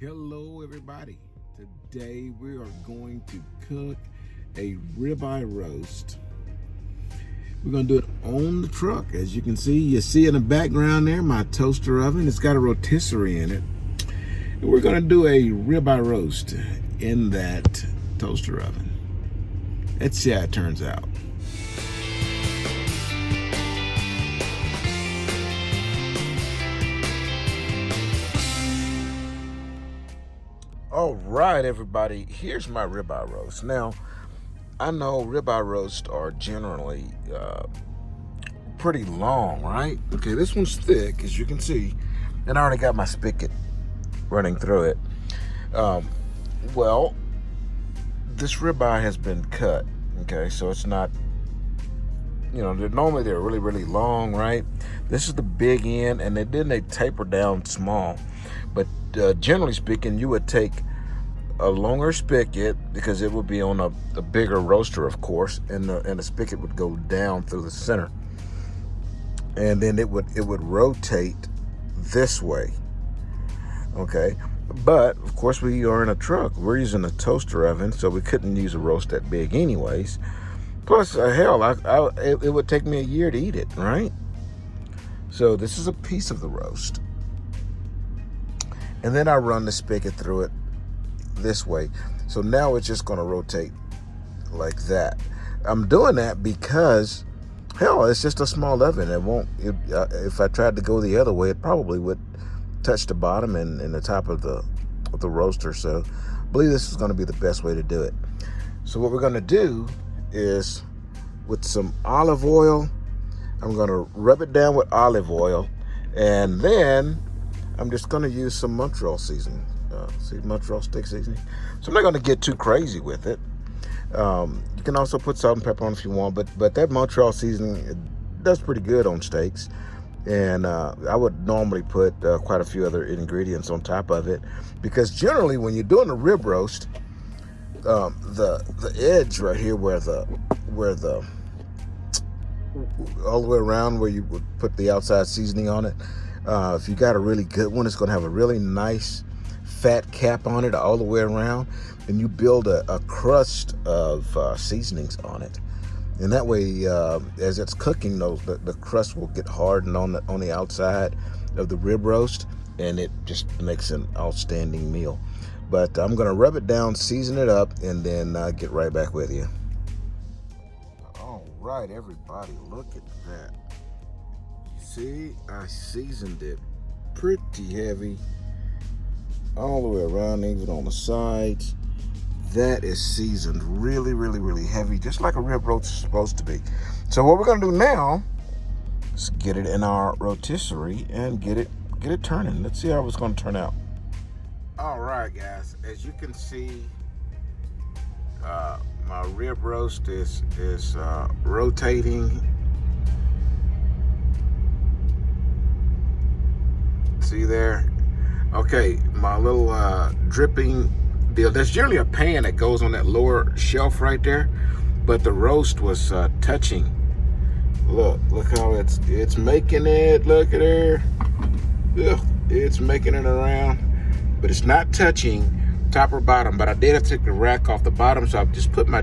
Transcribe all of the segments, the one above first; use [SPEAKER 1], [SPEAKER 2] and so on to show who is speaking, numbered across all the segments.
[SPEAKER 1] Hello everybody. Today we are going to cook a ribeye roast. We're going to do it on the truck. As you can see, in the background there, my toaster oven. It's got a rotisserie in it. And we're going to do a ribeye roast in that toaster oven. Let's see how it turns out. All right, everybody, here's my ribeye roast. Now, I know ribeye roasts are generally pretty long, right? Okay, this one's thick, as you can see, and I already got my spigot running through it. Well, this ribeye has been cut, okay, so it's not, normally they're really, really long, right? This is the big end, and then they taper down small. But generally speaking, you would take a longer spigot because it would be on a bigger roaster, of course, and the spigot would go down through the center, and then it would rotate this way. Okay, but of course we are in a truck. We're using a toaster oven, so we couldn't use a roast that big, anyways. Plus, hell, it would take me a year to eat it, right? So this is a piece of the roast. And then I run the spigot through it this way. So now it's just going to rotate like that. I'm doing that because, hell, it's just a small oven. If I tried to go the other way, it probably would touch the bottom and the top of the roaster. So I believe this is going to be the best way to do it. So what we're going to do is, with some olive oil, I'm going to rub it down with olive oil, and then I'm just going to use some Montreal seasoning. Montreal stick seasoning. So I'm not going to get too crazy with it. You can also put salt and pepper on if you want, but that Montreal seasoning, it does pretty good on steaks. And I would normally put quite a few other ingredients on top of it, because generally when you're doing a rib roast, the edge right here where the all the way around where you would put the outside seasoning on it, if you got a really good one, it's going to have a really nice fat cap on it all the way around, and you build a crust of seasonings on it, and that way as it's cooking, the crust will get hardened on the outside of the rib roast, and it just makes an outstanding meal. But I'm going to rub it down, season it up, and then get right back with you. All right, everybody, look at that. You see, I seasoned it pretty heavy all the way around, even on the sides. That is seasoned really, really, really heavy, just like a rib roast is supposed to be. So what we're going to do now is get it in our rotisserie and get it turning. Let's see how it's going to turn out. All right, guys, as you can see, my rib roast is rotating. See there? Okay, my little dripping deal. There's generally a pan that goes on that lower shelf right there, but the roast was touching. Look how it's making it. Look at her. Ugh, it's making it around, but it's not touching top or bottom. But I did have to take the rack off the bottom, so I just put my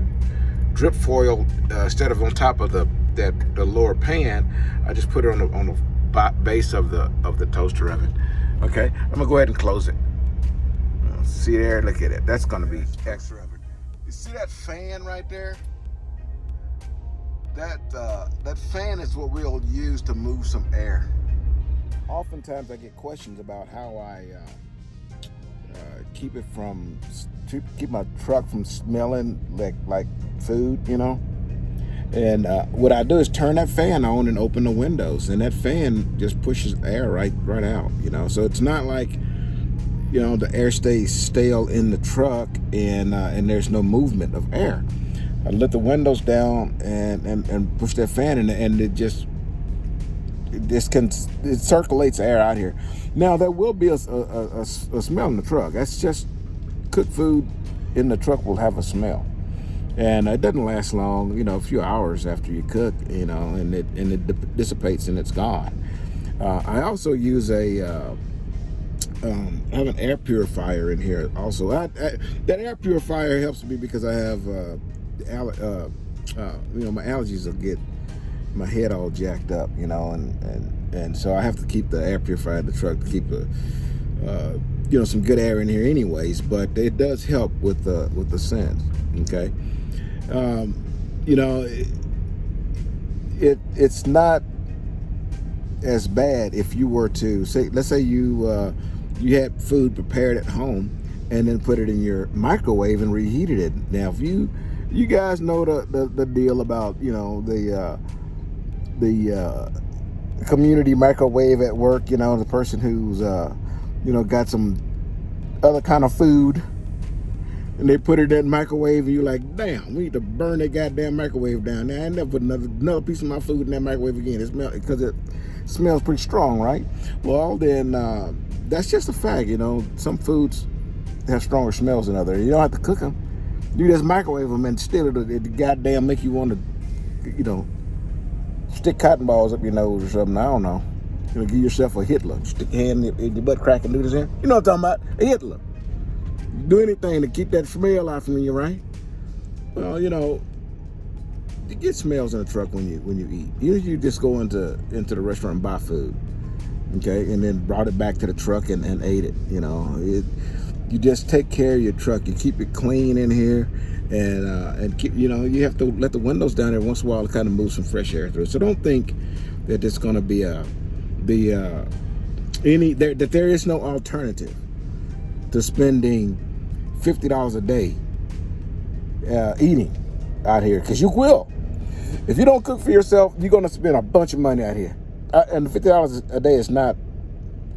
[SPEAKER 1] drip foil instead of on top of the lower pan. I just put it on the base of the toaster oven. Okay, I'm gonna go ahead and close it. See there, look at it. That's gonna be extra effort. You see that fan right there? That fan is what we'll use to move some air. Oftentimes I get questions about how I keep my truck from smelling like food, And what I do is turn that fan on and open the windows, and that fan just pushes air right out, So it's not like, the air stays stale in the truck and there's no movement of air. I let the windows down and push that fan in, and it circulates air out here. Now there will be a smell in the truck. That's just cooked food in the truck will have a smell. And it doesn't last long, a few hours after you cook, and it dissipates and it's gone. I also use a I have an air purifier in here also. That air purifier helps me because I have, my allergies will get my head all jacked up, and so I have to keep the air purifier in the truck to keep some good air in here anyways. But it does help with the scent. Okay, it's not as bad if you were to let's say you had food prepared at home and then put it in your microwave and reheated it. Now, if you guys know the deal about the community microwave at work, the person who's got some other kind of food and they put it in the microwave and you're like, damn, we need to burn that goddamn microwave down. Now, I never put another piece of my food in that microwave again. Because it smells pretty strong, right? Well, then that's just a fact. Some foods have stronger smells than others. You don't have to cook them. You just microwave them, and still it goddamn make you want to, stick cotton balls up your nose or something. I don't know. Give yourself a Hitler. Stick your hand in your butt crack and do this in. You know what I'm talking about? A Hitler. Do anything to keep that smell out from you, right? Well, you get smells in the truck when you eat. You just go into the restaurant and buy food, okay, and then brought it back to the truck and ate it. You just take care of your truck. You keep it clean in here, and keep, you have to let the windows down every once in a while to kind of move some fresh air through. So don't think that there's going to be that there is no alternative to spending $50 a day eating out here, because you will. If you don't cook for yourself, you're going to spend a bunch of money out here. And $50 a day is not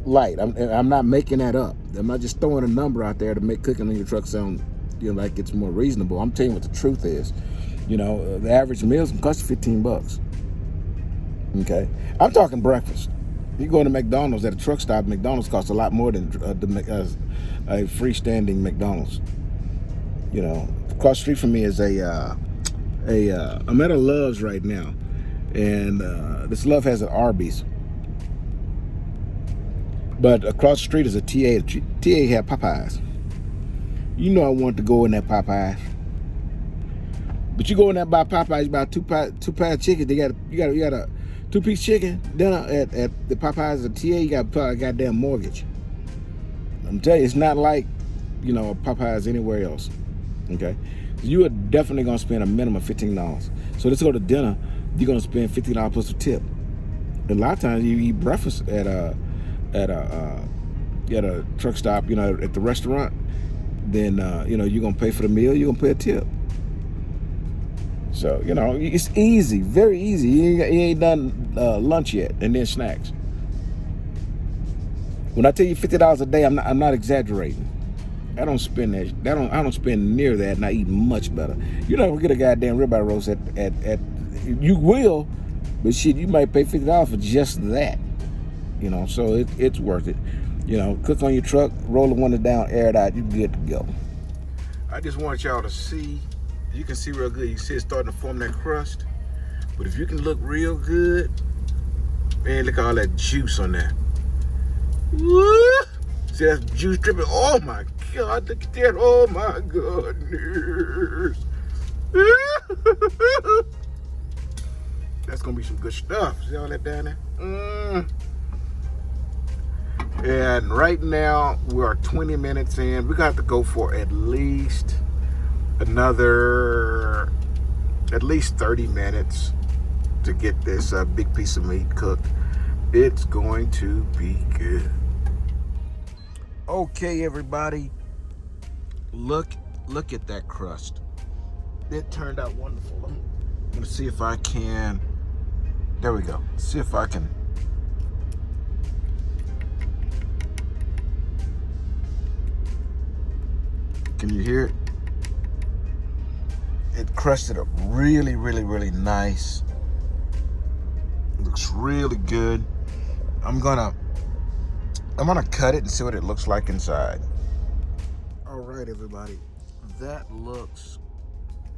[SPEAKER 1] light. I'm not making that up. I'm not just throwing a number out there to make cooking in your truck sound like it's more reasonable. I'm telling you what the truth is. The average meal can cost you $15. Okay, I'm talking breakfast. You go to McDonald's at a truck stop. McDonald's costs a lot more than a freestanding McDonald's. Across the street from me is I'm at a Love's right now, and this Love has an Arby's, but across the street is a TA. TA had Popeyes. I wanted to go in that Popeyes, but you go in there by Popeyes, buy two pound chicken. You got a 2-piece chicken dinner at the Popeyes or TA. You got to pay a goddamn mortgage. I'm telling you, it's not like Popeyes anywhere else. Okay, so you are definitely gonna spend a minimum of $15. So let's go to dinner. You're gonna spend $15 plus a tip. A lot of times you eat breakfast at a truck stop, at the restaurant. Then you're gonna pay for the meal. You're gonna pay a tip. So it's easy, very easy. You ain't done lunch yet, and then snacks. When I tell you $50 a day, I'm not exaggerating. I don't spend that. I don't spend near that, and I eat much better. You never get a goddamn ribeye roast at you will, but shit, you might pay $50 for just that. So it's worth it. Cook on your truck, roll the window down, air it out. You good to go. I just want y'all to see. You can see real good. You see it starting to form that crust. But if you can look real good, man, look at all that juice on there. Woo! See that juice dripping? Oh my God, look at that. Oh my goodness. That's gonna be some good stuff. See all that down there? And right now, we are 20 minutes in. We're gonna have to go for at least 30 minutes to get this big piece of meat cooked. It's going to be good. Okay, everybody, look at that crust. It turned out wonderful. I'm gonna see if I can. There we go. See if I can. Can you hear it? It crusted up really, really, really nice. It looks really good. I'm gonna cut it and see what it looks like inside. All right, everybody, that looks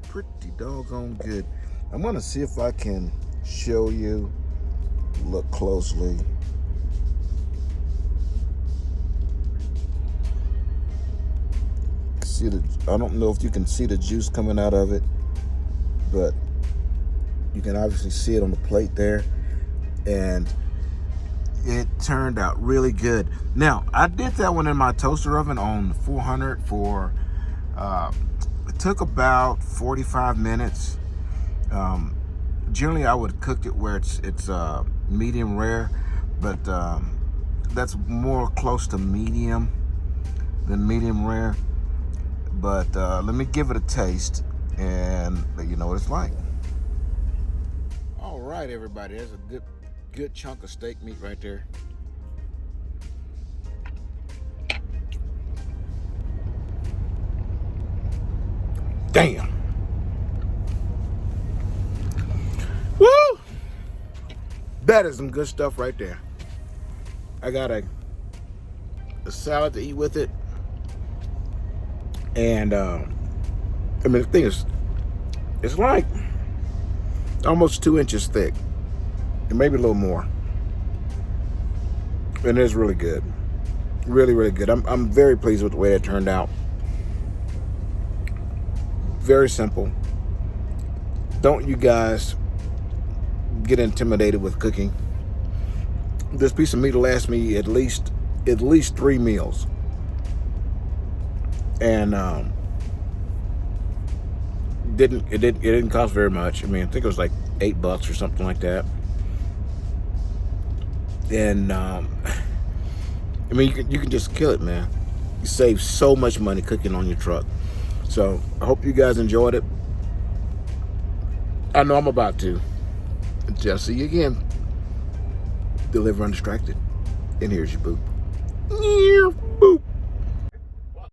[SPEAKER 1] pretty doggone good. I'm gonna see if I can show you. Look closely. see I don't know if you can see the juice coming out of it, but you can obviously see it on the plate there. And it turned out really good. Now, I did that one in my toaster oven on 400 for, it took about 45 minutes. Generally, I would cook it where it's medium rare, but that's more close to medium than medium rare. But let me give it a taste and let you know what it's like. All right, everybody, there's a good chunk of steak meat right there. Damn. Woo! That is some good stuff right there. I got a salad to eat with it. And I mean, the thing is, it's like almost 2 inches thick, and maybe a little more. And it's really good, really, really good. I'm very pleased with the way it turned out. Very simple. Don't you guys get intimidated with cooking. This piece of meat will last me at least 3 meals. And it didn't cost very much. I mean, I think it was like $8 or something like that. And I mean, you can just kill it, man. You save so much money cooking on your truck. So I hope you guys enjoyed it. I know I'm about to. Until I see you again. Deliver undistracted. And here's your boot.